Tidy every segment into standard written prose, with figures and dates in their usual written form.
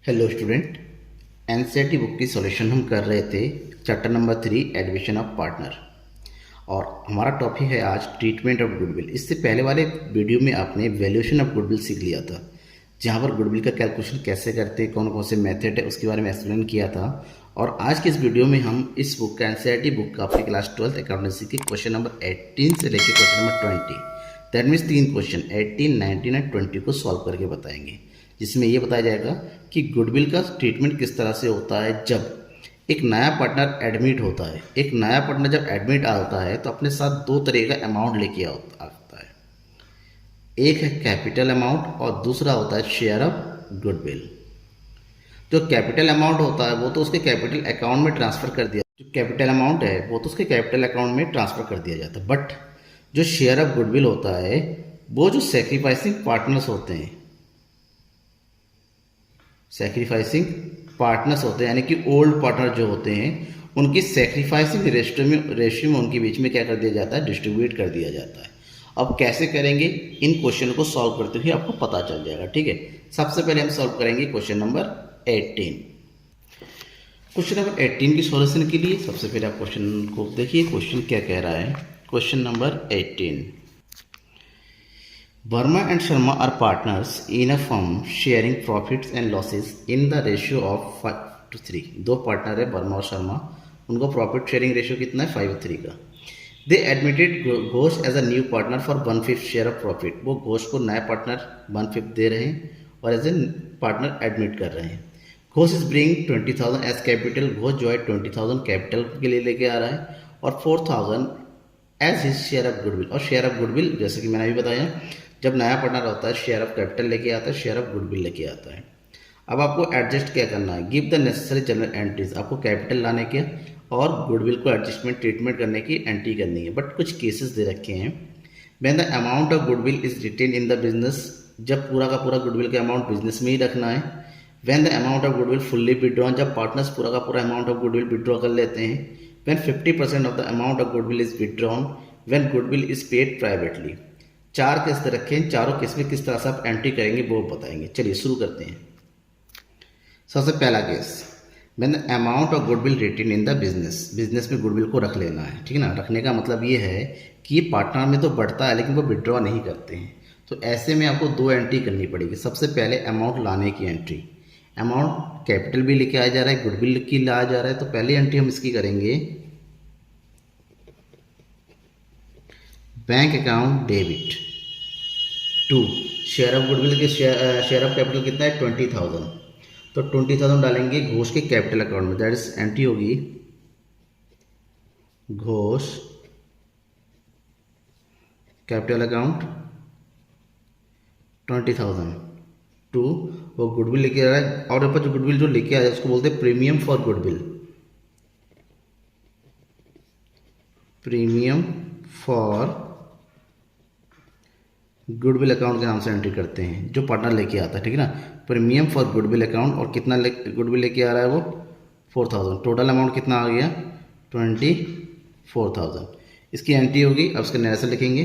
Hello student. NCERT book की solution हम कर रहे थे chapter number 3 admission of partner और हमारा टॉपिक है आज ट्रीटमेंट ऑफ गुडविल। इससे पहले वाले वीडियो में आपने वैल्यूएशन ऑफ गुडविल सीख लिया था, जहां पर गुडविल का कैलकुलेशन कैसे करते हैं, कौन कौन से मेथड है उसके बारे में एक्सप्लेन किया था। और आज के इस वीडियो में हम इस बुक का एनसीईआरटी बुक का आपकी क्लास 12th अकाउंटेंसी के क्वेश्चन नंबर 18 से लेकर question number 20, that means 3 question 18, 19 and 20 को सॉल्व करके बताएंगे, जिसमें ये बताया जाएगा कि गुडविल का ट्रीटमेंट किस तरह से होता है जब एक नया पार्टनर एडमिट होता है। एक नया पार्टनर जब एडमिट आता है तो अपने साथ दो तरह का अमाउंट लेके आता है। एक है कैपिटल अमाउंट और दूसरा होता है शेयर ऑफ गुडविल। जो कैपिटल अमाउंट होता है वो तो उसके कैपिटल अकाउंट में ट्रांसफर कर दिया, जो कैपिटल अमाउंट है वो तो उसके कैपिटल अकाउंट में ट्रांसफर कर दिया जाता है। बट जो शेयर ऑफ गुडविल होता है वो जो सेक्रीफाइसिंग पार्टनर्स होते हैं, सेक्रीफाइसिंग पार्टनर्स होते हैं यानी कि ओल्ड पार्टनर जो होते हैं, उनकी सेक्रीफाइसिंग रेशियो में उनके बीच में क्या कर दिया जाता है, डिस्ट्रीब्यूट कर दिया जाता है। अब कैसे करेंगे, इन क्वेश्चन को सॉल्व करते हुए आपको पता चल जाएगा। ठीक है, सबसे पहले हम सॉल्व करेंगे क्वेश्चन नंबर 18। क्वेश्चन नंबर 18 की सॉल्यूशन के लिए सबसे पहले आप क्वेश्चन को देखिए, क्वेश्चन क्या कह रहा है। Question number 18, Verma and Sharma are partners in a firm sharing profits and losses in the ratio of 5:3। दो पार्टनर है वर्मा और शर्मा, उनको प्रॉफिट शेयरिंग रेशियो कितना है, 5:3 का। They admitted Ghosh as a new partner for 1/5 share of profit. वो घोष को नया पार्टनर 1/5 दे रहे हैं और एज ए पार्टनर एडमिट कर रहे हैं। Ghosh is bring 20,000 as capital. Ghosh जो है 20,000 कैपिटल के लिए लेके आ रहा है और 4,000 as his share of goodwill. और शेयर ऑफ गुडविल जैसे कि मैंने अभी बताया, जब नया पार्टनर होता है शेयर ऑफ कैपिटल लेके आता है, शेयर ऑफ गुडविल लेके आता है। अब आपको एडजस्ट क्या करना है, give the necessary general entries. आपको कैपिटल लाने के और गुडविल को एडजस्टमेंट ट्रीटमेंट करने की एंट्री करनी है। बट कुछ केसेस दे रखे हैं। When the amount of goodwill is retain in the business, जब पूरा का पूरा गुडविल का अमाउंट बिजनेस में ही रखना है। When the amount of goodwill fully withdrawn, जब पार्टनर्स पूरा का पूरा अमाउंट ऑफ गुडविल विड्रॉ कर लेते हैं। When 50% of the amount of goodwill is withdrawn, when goodwill is paid privately. चार केस दे रखे हैं, चारों केस में किस तरह से आप एंट्री करेंगे वो बताएंगे। चलिए शुरू करते हैं। सबसे पहला case, when the amount of goodwill retain in the business. Business में गुडविल को रख लेना है, ठीक है ना। रखने का मतलब ये है कि ये पार्टनर में तो बढ़ता है लेकिन वो विड्रॉ नहीं करते हैं। तो ऐसे में आपको दो एंट्री करनी पड़ेगी। सबसे पहले अमाउंट लाने की एंट्री। अमाउंट कैपिटल भी लेके आया जा रहा है, गुडविल की लाया जा रहा है, तो पहली एंट्री हम इसकी करेंगे bank account debit to share of goodwill के शेयर ऑफ कैपिटल कितना है, 20,000। तो 20,000 डालेंगे घोष के कैपिटल अकाउंट में, दैट इज एंट्री होगी घोष कैपिटल अकाउंट 20,000 टू, वो गुडविल लेके आ रहा है और ऊपर जो गुडविल जो लेके आया उसको बोलते हैं premium for goodwill. Premium for goodwill account के नाम से एंट्री करते हैं जो पार्टनर लेके आता है, ठीक है ना। प्रीमियम फॉर गुडविल अकाउंट, और कितना गुडविल लेके आ रहा है वो 4,000। टोटल अमाउंट कितना आ गया, 24,000। इसकी एंट्री होगी। अब उसका नरेशन लिखेंगे,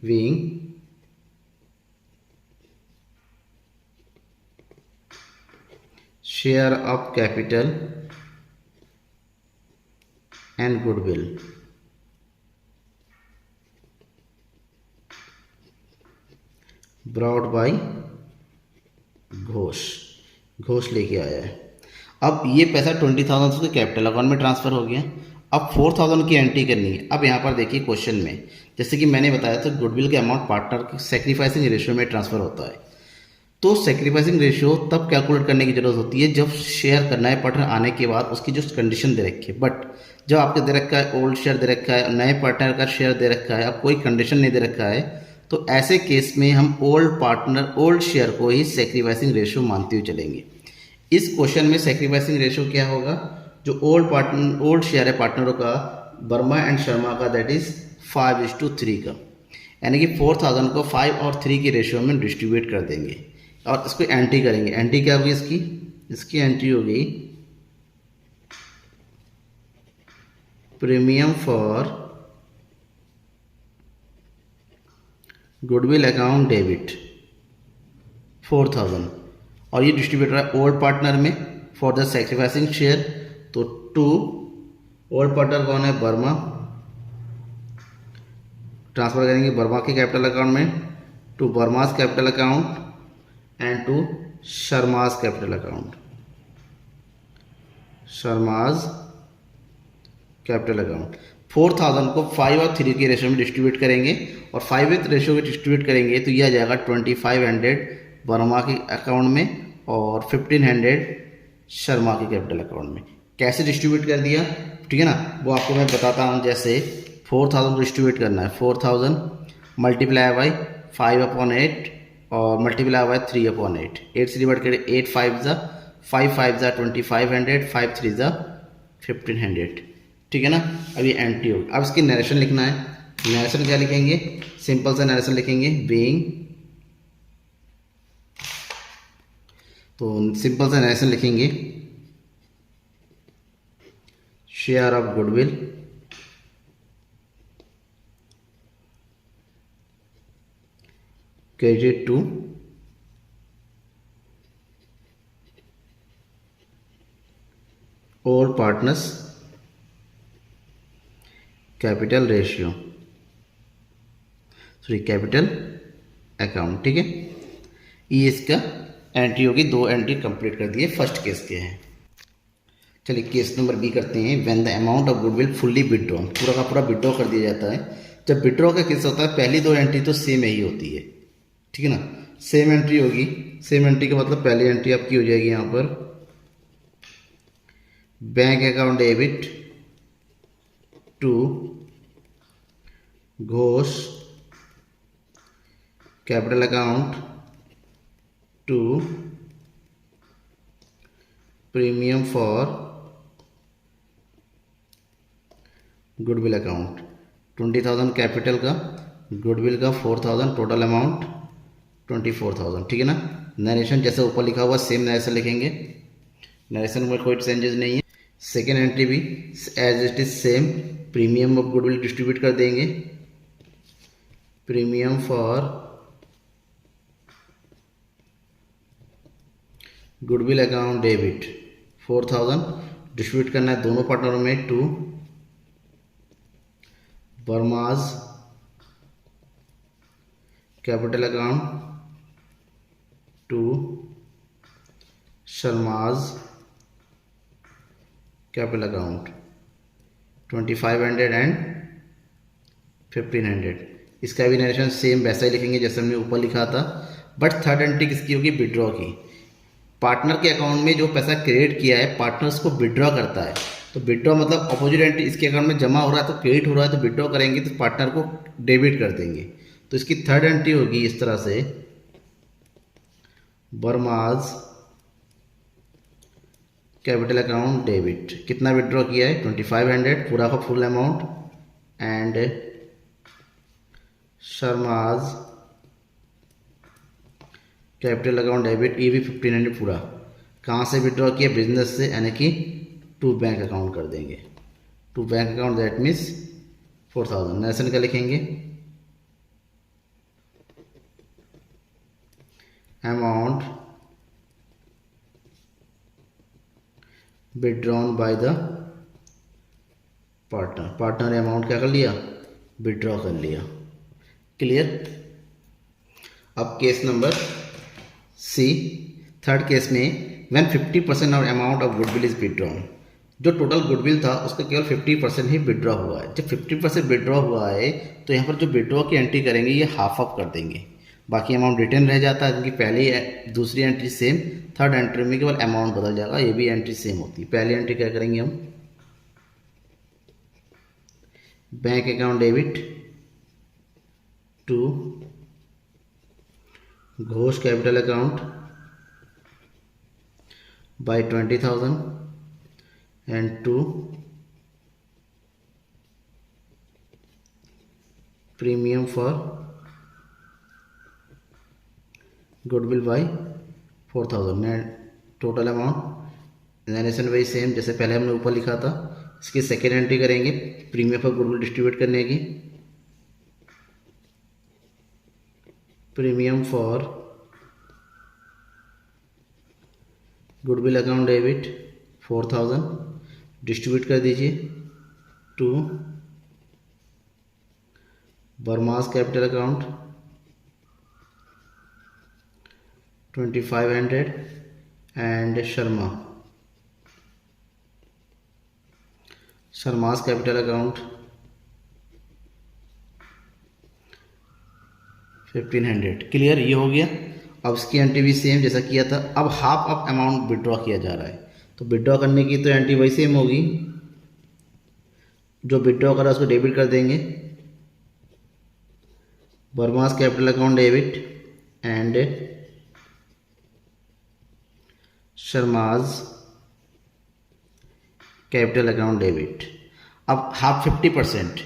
being share of capital and goodwill brought by Ghosh. Ghosh लेके आया है। अब ये पैसा 20,000 उसके कैपिटल अकाउंट में ट्रांसफर हो गया। अब 4,000 की एंट्री करनी है। अब यहाँ पर देखिए क्वेश्चन में, जैसे कि मैंने बताया था गुडविल के अमाउंट पार्टनर के सेक्रीफाइसिंग रेशियो में ट्रांसफर होता है। तो सेक्रीफाइसिंग रेशियो तब कैलकुलेट करने की जरूरत होती है जब शेयर करना है पार्टनर आने के बाद उसकी जो कंडीशन दे रखी है। बट जब आपके दे रखा है ओल्ड शेयर दे रखा है, नए पार्टनर का शेयर दे रखा है, अब कोई कंडीशन नहीं दे रखा है, तो ऐसे केस में हम ओल्ड शेयर को ही सेक्रीफाइसिंग रेशियो मानते हुए चलेंगे। इस क्वेश्चन में सेक्रीफाइसिंग रेशियो क्या होगा, जो ओल्ड शेयर है पार्टनरों का, वर्मा एंड शर्मा का, दैट इज 5:3 का, यानी कि 4,000 को 5 और 3 के रेशियो में डिस्ट्रीब्यूट कर देंगे और इसको एंट्री करेंगे। एंट्री क्या होगी इसकी एंट्री होगी premium for goodwill account debit 4,000 और ये डिस्ट्रीब्यूटर है ओल्ड पार्टनर में फॉर द सेक्रीफाइसिंग शेयर। तो टू ओल्ड पार्टनर कौन है, वर्मा, ट्रांसफर करेंगे वर्मा के कैपिटल अकाउंट में, to Verma's capital account and to Sharma's capital account, Sharma's capital account. 4000 को 5 और 3 के रेशो में डिस्ट्रीब्यूट करेंगे और 5 रेशो में डिस्ट्रीब्यूट करेंगे तो यह आ जाएगा 2500 वर्मा के अकाउंट में और 1500 शर्मा के कैपिटल अकाउंट में। कैसे डिस्ट्रीब्यूट कर दिया, ठीक है ना, वो आपको मैं बताता हूँ। जैसे 4000 को डिस्ट्रीब्यूट करना है, 4000 मल्टीप्लाई बाई 5/8 और मल्टीप्लाई बाई 3/8, 8 से डिवाइड करें, 8 5 ज़ा 5 5 ज़ा 2500, 5 3 ज़ा 1500, ठीक है ना। अब ये एंट्री होगी। अब इसकी नरेशन लिखना है। नरेशन क्या लिखेंगे, सिंपल सा नरेशन लिखेंगे, बीइंग, तो सिंपल सा नरेशन लिखेंगे, share of goodwill credit to all partners capital ratio, sorry capital account, ठीक है। ये इसका एंट्री होगी। 2 एंट्री कंप्लीट कर दिए फर्स्ट केस के हैं। चलिए केस नंबर बी करते हैं। When the amount of goodwill fully withdrawn, पूरा का पूरा विड्रॉ कर दिया जाता है। जब विड्रॉ का केस होता है पहली 2 एंट्री तो सेम ही होती है, ठीक है ना, सेम एंट्री होगी। सेम एंट्री का मतलब पहली एंट्री आपकी हो जाएगी यहाँ पर bank account debit to Ghosh capital account to premium for goodwill account. 20,000 capital का, गुडविल का 4,000, टोटल अमाउंट 24,000, ठीक है ना। नरेशन जैसे ऊपर लिखा हुआ सेम नरेशन लिखेंगे, नरेशन में कोई चेंजेस नहीं है। सेकेंड एंट्री भी as it is same, premium of goodwill distribute कर देंगे, premium for goodwill account debit 4,000 distribute करना है दोनों पार्टनरों में, to Verma's capital account to Sharma's capital account 2500 and 1500। इसका भी नरेशन सेम वैसा ही लिखेंगे जैसे हमने ऊपर लिखा था, बट थर्ड एंट्री किसकी होगी, विड्रॉ की। पार्टनर के अकाउंट में जो पैसा क्रेडिट किया है पार्टनर्स को विड्रॉ करता है, तो विड्रॉ मतलब अपोजिट एंट्री इसके अकाउंट में जमा हो रहा है तो क्रेडिट हो रहा है, तो विड्रॉ करेंगे तो पार्टनर को डेबिट कर देंगे। तो इसकी थर्ड एंट्री होगी इस तरह से, वर्माज कैपिटल अकाउंट डेबिट, कितना विड्रॉ किया है 2500 पूरा का full amount, and Sharma's capital account debit ये भी 1500 पूरा। कहाँ से विड्रॉ किया, बिजनेस से, यानी कि टू बैंक अकाउंट कर देंगे, to bank account, that means 4000। Narration का लिखेंगे, amount withdrawn by the partner, partner ने अमाउंट क्या कर लिया, विड्रॉ कर लिया। क्लियर। अब case number C, third case में when 50% of amount of goodwill is withdrawn, जो टोटल गुडविल था उसका केवल 50% ही विड्रॉ हुआ है। जब 50% विड्रॉ हुआ है तो यहाँ पर जो विड्रॉ की एंट्री करेंगे ये हाफ ऑफ कर देंगे, बाकी अमाउंट रिटर्न रह जाता है, क्योंकि पहली दूसरी एंट्री सेम, थर्ड एंट्री में केवल अमाउंट बदल जाएगा, ये भी एंट्री सेम होती है। पहली एंट्री क्या करेंगे हम, bank account debit to Ghosh capital account by 20,000 and to premium for goodwill by 4000, total amount narration वही सेम जैसे पहले हमने ऊपर लिखा था। इसकी सेकेंड एंट्री करेंगे प्रीमियम फॉर गुडविल डिस्ट्रीब्यूट करने की, premium for goodwill account debit 4000 distribute कर दीजिए to Barma's capital account 2500 and Sharma's capital account 1500। Clear, ये हो गया। अब इसकी एंट्री भी सेम जैसा किया था। अब हाफ ऑफ अमाउंट विड्रॉ किया जा रहा है, तो विड्रॉ करने की तो एंट्री वही सेम होगी, जो विड्रॉ करा उसको डेबिट कर देंगे, Barma's capital account debit and Sharma's capital account debit. अब हाफ 50%,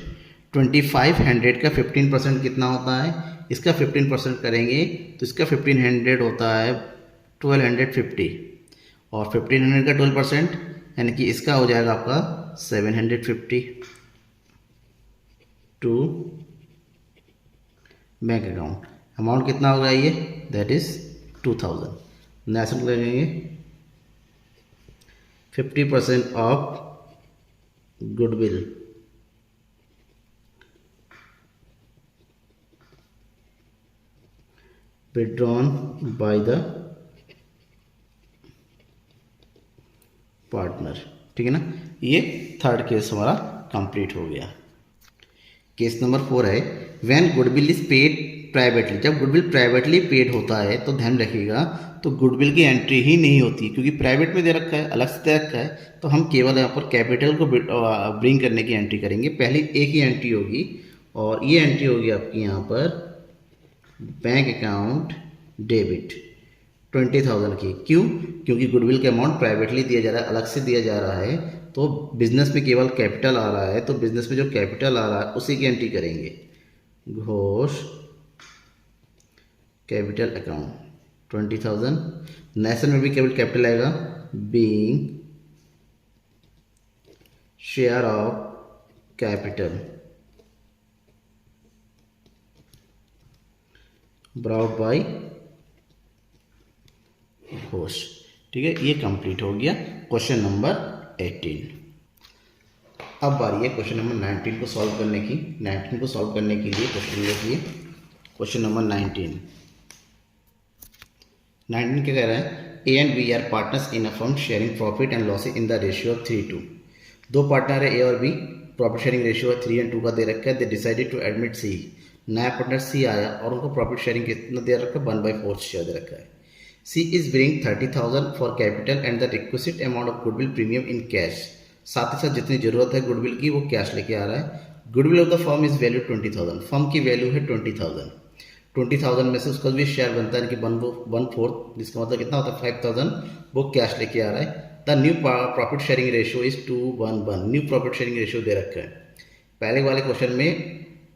2500 का 15% कितना होता है, इसका 15% करेंगे तो इसका 1500 होता है 1250, और 1500 का 12% यानी कि इसका हो जाएगा आपका 750 टू बैंक अकाउंट। अमाउंट कितना होगा ये, दैट इज 2000। नेशनल करेंगे 50% of goodwill withdrawn by the partner. ठीक है ना, ये थर्ड केस हमारा कंप्लीट हो गया। केस नंबर 4 है when goodwill is paid privately. जब गुडविल प्राइवेटली पेड होता है तो ध्यान रखिएगा, तो गुडविल की एंट्री ही नहीं होती, क्योंकि प्राइवेट में दे रखा है, अलग से दे रखा है, तो हम केवल यहाँ पर कैपिटल को ब्रिंग करने की एंट्री करेंगे। पहले एक ही एंट्री होगी, और ये एंट्री होगी आपकी यहाँ पर बैंक अकाउंट डेबिट 20,000 की। क्यों, क्योंकि गुडविल का अमाउंट प्राइवेटली दिया जा रहा है, अलग से दिया जा रहा है, तो बिजनेस में केवल कैपिटल आ रहा है, तो बिजनेस में जो कैपिटल आ रहा है उसी की एंट्री करेंगे। Ghosh capital account 20,000। नेशनल में भी केवल कैपिटल आएगा, being share of capital brought by Ghosh. ठीक है, ये कंप्लीट हो गया क्वेश्चन नंबर 18। अब बारी है क्वेश्चन नंबर 19 को सॉल्व करने की। 19 को सॉल्व करने के लिए क्वेश्चन देखिए, क्वेश्चन नंबर 19 क्या कह रहा है, A and B are partners in a firm sharing profit and losses in the ratio of 3:2। दो पार्टनर है ए और बी, प्रॉफिट शेयरिंग रेशियो 3:2 का दे रखा है। दे डिसाइडेड टू एडमिट सी। नया पार्टनर सी आया और उनको प्रॉफिट शेयरिंग कितना दे रखा है, 1/4 शेयर दे रखा है। C is bring 30,000 for capital and the requested amount of goodwill premium in cash. साथ ही साथ जितनी जरूरत है गुडविल की वो कैश लेके आ रहा है। Goodwill of the firm is value 20,000। Firm की वैल्यू है 20,000। 20,000 में से उसका भी शेयर बनता है कि 1/4, जिसका मतलब कितना होता है 5,000, वो कैश लेके आ रहा है। The new profit sharing ratio is 2:1। New profit sharing ratio दे रखा है। पहले वाले क्वेश्चन में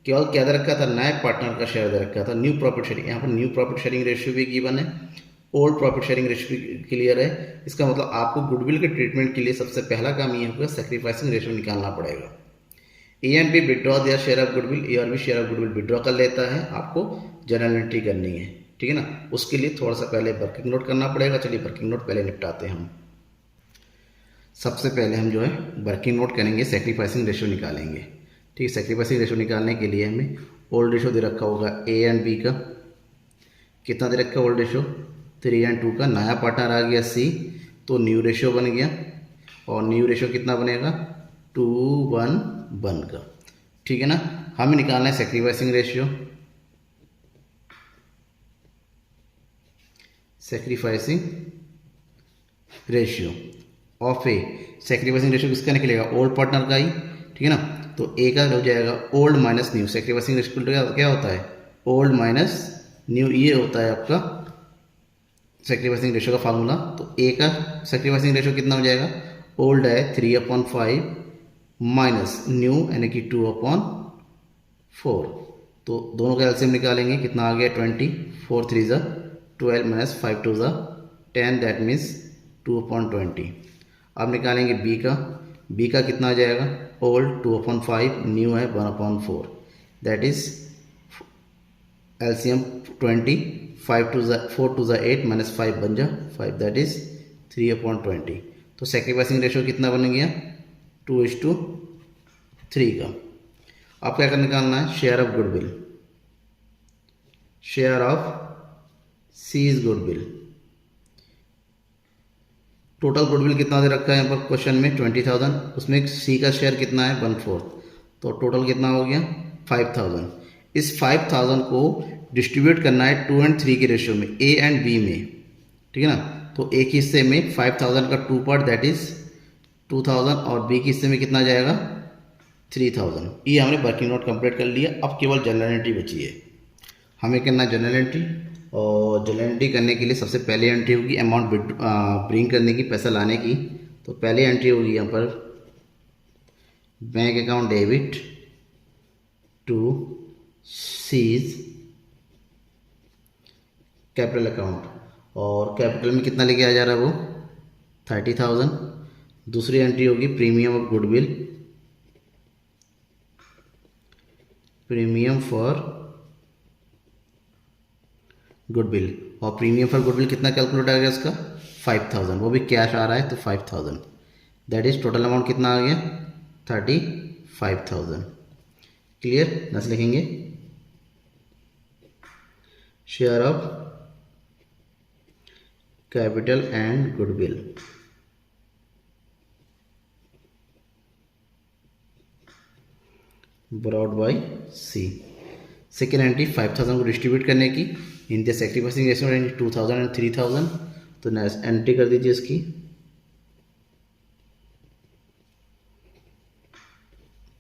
केवल क्या दे रखा था, नए पार्टनर का शेयर दे रखा था। न्यू प्रॉफिट शेयरिंग, यहाँ पर न्यू प्रॉफिट शेयरिंग रेशियो भी गिवन है, ओल्ड प्रॉफिट शेयरिंग रेशियो भी क्लियर है। इसका मतलब आपको गुडविल के ट्रीटमेंट के लिए सबसे पहला काम ये होगा, सैक्रिफाइसिंग रेशियो निकालना पड़ेगा। A and B withdraw their share of goodwill. A और B share of goodwill withdraw कर लेता है, आपको जर्नल एंट्री करनी है। ठीक है ना, उसके लिए थोड़ा सा पहले वर्किंग नोट करना पड़ेगा। चलिए वर्किंग नोट पहले निपटाते हैं हम। सबसे पहले हम जो है वर्किंग नोट करेंगे, सैक्रिफाइसिंग रेशियो निकालेंगे। ठीक है, सैक्रिफाइसिंग रेशियो निकालने के लिए हमें ओल्ड रेशियो दे रखा होगा ए एंड बी का, कितना दे रखा है ओल्ड रेशियो 3:2 का। नया पार्टनर आ गया सी, तो न्यू रेशियो बन गया, और न्यू रेशियो कितना बनेगा 2:1 का। ठीक है ना, हमें निकालना है sacrificing ratio. Sacrificing ratio of A, sacrificing ratio किसका निकलेगा, ओल्ड पार्टनर का ही। ठीक है ना, तो ए का हो जाएगा old minus new. Sacrificing ratio क्या होता है, ओल्ड माइनस न्यू, ये होता है आपका सैक्रिफाइसिंग रेशियो का फार्मूला। तो ए का सैक्रिफाइसिंग रेशियो कितना हो जाएगा, ओल्ड है 3/5 माइनस न्यू यानी कि 2/4। तो दोनों का एलसीएम निकालेंगे, कितना आ गया 20, 4 3 ज़ा 12 माइनस 5 2 ज़ा 10, दैट मीन्स 2/20। अब निकालेंगे बी का। बी का कितना आ जाएगा, ओल्ड 2/5, न्यू है 1/4, दैट इज एलसीएम 20, 4 2 ज़ा 8 माइनस 5 बन जा 5, दैट इज 3/20। तो सेक्रीफाइसिंग रेशियो कितना बन गया? 2:3 का। अब क्या करने निकालना है? Share of goodwill. Share of C is goodwill. Total goodwill कितना दे रखा है यहाँ पर क्वेश्चन में? 20,000। उसमें सी का शेयर कितना है? 1/4। तो टोटल कितना हो गया? 5,000। इस 5,000 को डिस्ट्रीब्यूट करना है 2 और 3 के रेशियो में, ए एंड बी में, ठीक है ना। तो एक हिस्से में 5,000 का 2 पार्ट दैट इज 2,000 और बी के हिस्से में कितना जाएगा? 3,000। ये हमने वर्किंग नोट कंप्लीट कर लिया। अब केवल जनरल एंट्री बची है, हमें करना है जनरल एंट्री। और जनरल एंट्री करने के लिए सबसे पहले एंट्री होगी अमाउंट ब्रिंग करने की, पैसा लाने की। तो पहली एंट्री होगी यहाँ पर bank account debit to C's capital account, और कैपिटल में कितना लेके आ जा रहा है वो? 30,000। दूसरी एंट्री होगी premium of goodwill, premium for goodwill. और प्रीमियम फॉर गुडविल कितना कैलकुलेट आ गया इसका? 5,000। वो भी कैश आ रहा है तो 5,000 दैट इज टोटल अमाउंट कितना आ गया? 35,000। क्लियर? दस लिखेंगे। Share of capital and goodwill brought by C. Second entry 5,000 को डिस्ट्रीब्यूट करने की in the sacrificing ratio 2,000 and 3,000। तो एंट्री कर दीजिए इसकी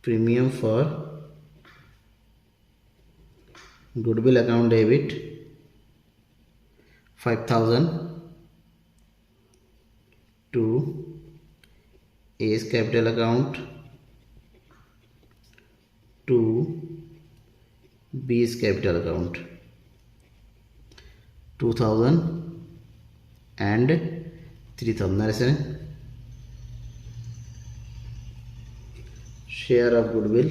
premium for goodwill account debit 5,000 to S capital account to B's capital account 2,000 and 3,000। ऐसे share of goodwill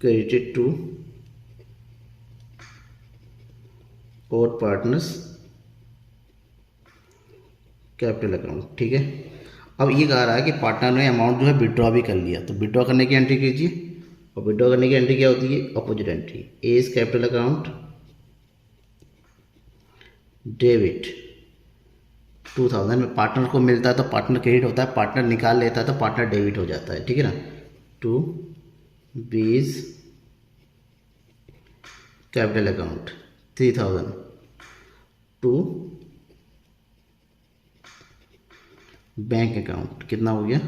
credited to और partners capital account. ठीक है, अब ये कह रहा है कि पार्टनर ने अमाउंट जो है विड्रॉ भी कर लिया, तो विड्रॉ करने की एंट्री कीजिए। और विड्रॉ करने की एंट्री क्या होती है? Opposite entry. A is capital account debit 2,000 में पार्टनर को मिलता है तो पार्टनर क्रेडिट होता है, पार्टनर निकाल लेता है तो पार्टनर डेबिट हो जाता है। ठीक है ना। To B's capital account 3,000 to bank account कितना हो गया?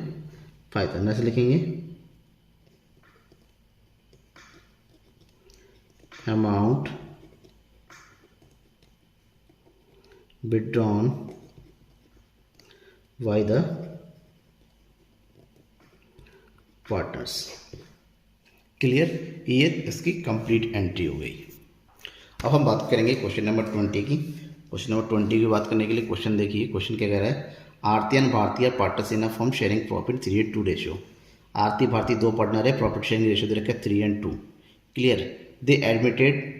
5,000। ऐसे लिखेंगे amount withdrawn by the partners. Clear? ये इसकी कंप्लीट एंट्री हो गई। अब हम बात करेंगे क्वेश्चन नंबर 20 की। क्वेश्चन नंबर 20 की बात करने के लिए क्वेश्चन देखिए। क्वेश्चन क्या कह रहा है? आरती and Bharti are partners in a firm sharing profit 3:2 ratio. आरती भारती दो पार्टनर है, प्रॉफिट शेयरिंग रेशियो दे रखा है 3:2। Clear? They admitted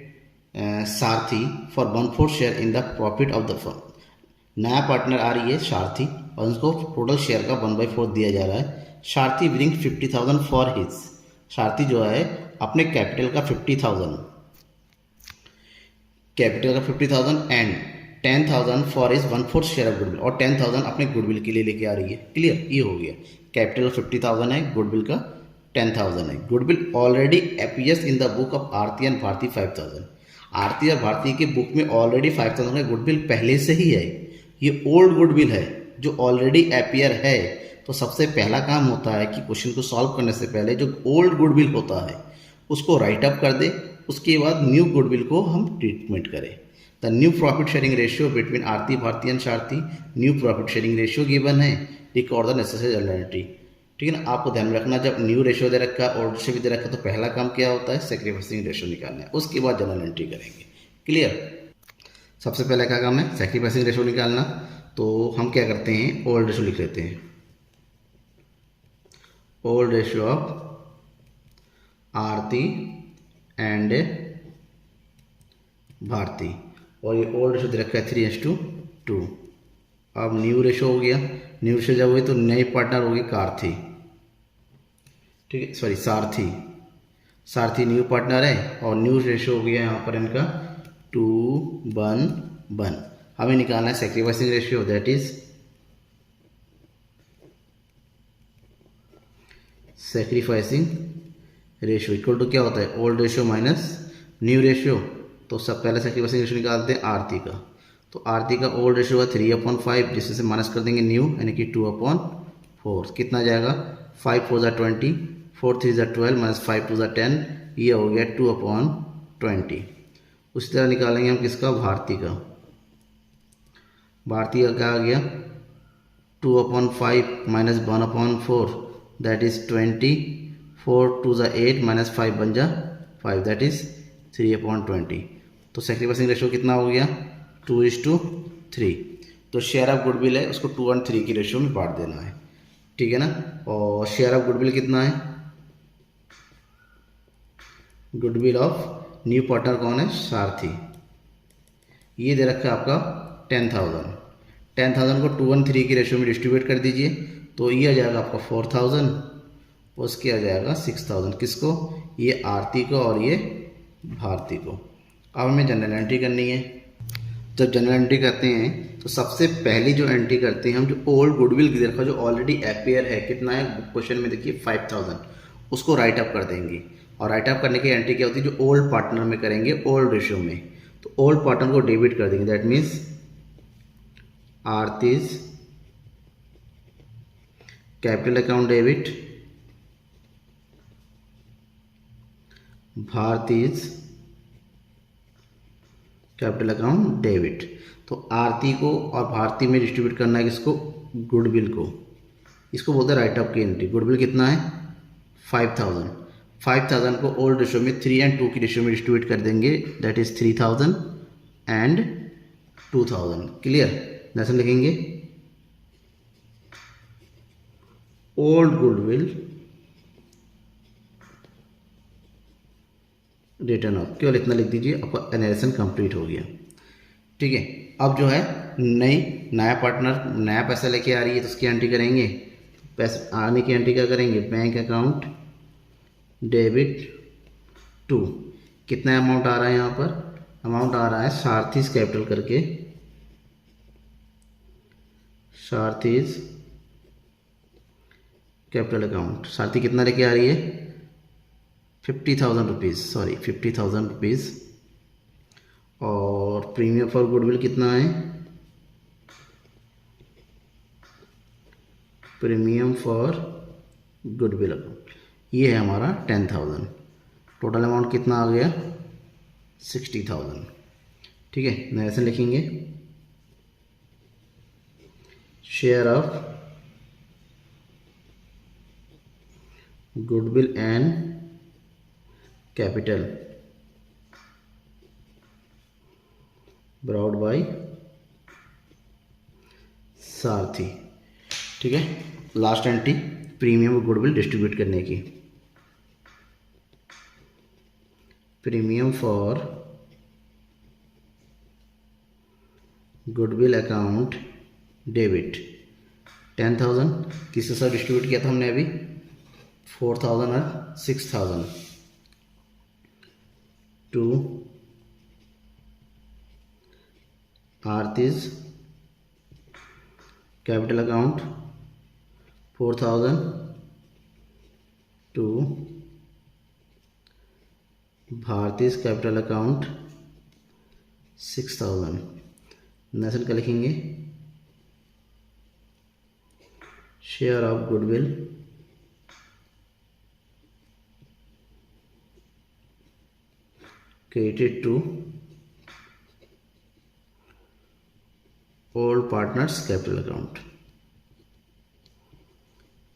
Sarathi for 1/4 share in the profit of the firm. नया पार्टनर आ रही है सारथी और उसको टोटल शेयर का 1/4 दिया जा रहा है। सारथी ब्रिंग 50,000 फॉर हिज। सारथी जो है अपने कैपिटल का 50,000 and 10,000 for is 1/4 share of goodwill, और 10,000 अपने गुडविल के लिए लेके आ रही है। क्लियर? ये हो गया। कैपिटल 50,000 है, गुडविल का 10,000 है। Goodwill already appears in the book of Aarti and Bharti 5,000। Aarti और भारती के बुक में ऑलरेडी 5,000 का गुडविल पहले से ही है। ये ओल्ड गुडविल है जो ऑलरेडी अपीयर है। तो सबसे पहला काम होता है कि क्वेश्चन को सॉल्व करने से पहले जो ओल्ड गुडविल होता है उसको राइट अप कर दे, उसके बाद न्यू गुडविल को हम ट्रीटमेंट करें। The new profit sharing ratio between Aarti Bharti and Sarthi, new profit sharing ratio given है, record the necessary journal entry. ठीक है ना। आपको ध्यान रखना जब न्यू रेशियो दे रखा है, ओल्ड रेशियो भी दे रखा है, तो पहला काम क्या होता है? सेक्रीफाइसिंग रेशियो निकालना है, उसके बाद जनरल एंट्री करेंगे। क्लियर? सबसे पहला क्या काम है? सेक्रीफाइसिंग रेशियो निकालना। तो हम क्या करते हैं? ओल्ड रेशियो लिख लेते हैं। Old ratio of Aarti and Bharti, और ये ओल्ड रेशो दे रखा है 3:2। अब न्यू रेशो हो गया, न्यू रेशो जब हुई तो नई पार्टनर होगी कार्थी, ठीक है, सॉरी सारथी, सारथी न्यू पार्टनर है और न्यू रेशो हो गया यहाँ पर इनका 2:1। हमें निकालना है sacrificing ratio, that is sacrificing ratio equal to क्या होता है, old ratio minus new ratio. तो सब पहले सेक्रीफाइसिंग रेशियो निकालते हैं आरती का। तो आरती का ओल्ड रेशियो है 3/5, जिसमें से माइनस कर देंगे न्यू, यानी कि 2/4। कितना जाएगा, 5 4 ज़ा 20, 4 3 ज़ा 12, माइनस 5 2 ज़ा 10, ये हो गया 2/20। उसी तरह निकालेंगे हम किसका, भारती का। भारती का क्या आ गया, 2/5 माइनस 1/4, दैट इज 20, 4 2 ज़ा 8, माइनस 5 बन जा 5, दैट इज 3/20। तो सेक्रीफाइसिंग रेशियो कितना हो गया, 2:3। तो शेयर ऑफ गुडविल है उसको 2:3 की रेशियो में बांट देना है, ठीक है ना। और शेयर ऑफ गुडविल कितना है, गुडविल ऑफ न्यू पार्टनर कौन है, सारथी, ये दे रखा है आपका 10,000। 10,000 को 2:3 की रेशियो में डिस्ट्रीब्यूट कर दीजिए, तो ये आ जाएगा आपका 4,000, उसके आ जाएगा 6,000। किसको, ये आरती को और ये भारती को। अब हमें जनरल एंट्री करनी है। जब जनरल एंट्री करते हैं तो सबसे पहली जो एंट्री करते हैं हम, जो ओल्ड गुडविल की देखा जो ऑलरेडी अपेयर है, कितना है क्वेश्चन में देखिए 5,000, उसको राइट अप कर देंगे। और राइट अप करने की एंट्री क्या होती है, जो ओल्ड पार्टनर में करेंगे ओल्ड रेशियो में, तो ओल्ड पार्टनर को डेबिट कर देंगे, that means Aarti's capital account debit, Bharti's capital account debit. तो आरती को और भारती में डिस्ट्रीब्यूट करना है किसको, गुडविल को। इसको बोलते हैं राइट अप की एंट्री। गुडविल कितना है 5,000। 5,000 को ओल्ड रेशियो में 3 और 2 की रेशियो में डिस्ट्रीब्यूट कर देंगे, दैट इज 3,000 एंड 2,000। क्लियर, जैसे लिखेंगे ओल्ड गुडविल रिटर्न ऑफ, केवल इतना लिख दीजिए, आपका एनालिसिस कंप्लीट हो गया, ठीक है। अब जो है नया पार्टनर नया पैसा लेके आ रही है तो उसकी एंट्री करेंगे। पैसे आने की एंट्री क्या करेंगे, बैंक अकाउंट डेबिट टू, कितना अमाउंट आ रहा है यहाँ पर, अमाउंट आ रहा है सारथीज कैपिटल करके, सारथीज कैपिटल अकाउंट। सारथी कितना लेके आ रही है, 50,000 रुपीज़, सॉरी 50,000 रुपीज़। और प्रीमियम फॉर गुडविल कितना है, प्रीमियम फॉर गुडविल अकाउंट ये है हमारा 10,000। टोटल अमाउंट कितना आ गया 60,000, ठीक है। ऐसे लिखेंगे share of goodwill and capital brought by सारथी, ठीक है। लास्ट एंट्री प्रीमियम और गुडविल डिस्ट्रीब्यूट करने की, premium for goodwill account debit 10,000 किसके साथ डिस्ट्रीब्यूट किया था हमने अभी, 4,000 और 6,000 to Aarti's capital account 4,000 to Bharti's capital account 6,000। Next क्या लिखेंगे, share of goodwill credited to old partners capital account,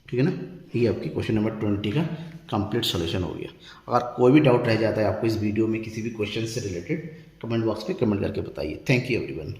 ठीक है ना। ये आपकी क्वेश्चन नंबर 20 का कंप्लीट सॉल्यूशन हो गया। अगर कोई भी डाउट रह जाता है आपको इस वीडियो में किसी भी क्वेश्चन से रिलेटेड, कमेंट बॉक्स पे कमेंट करके बताइए। Thank you everyone.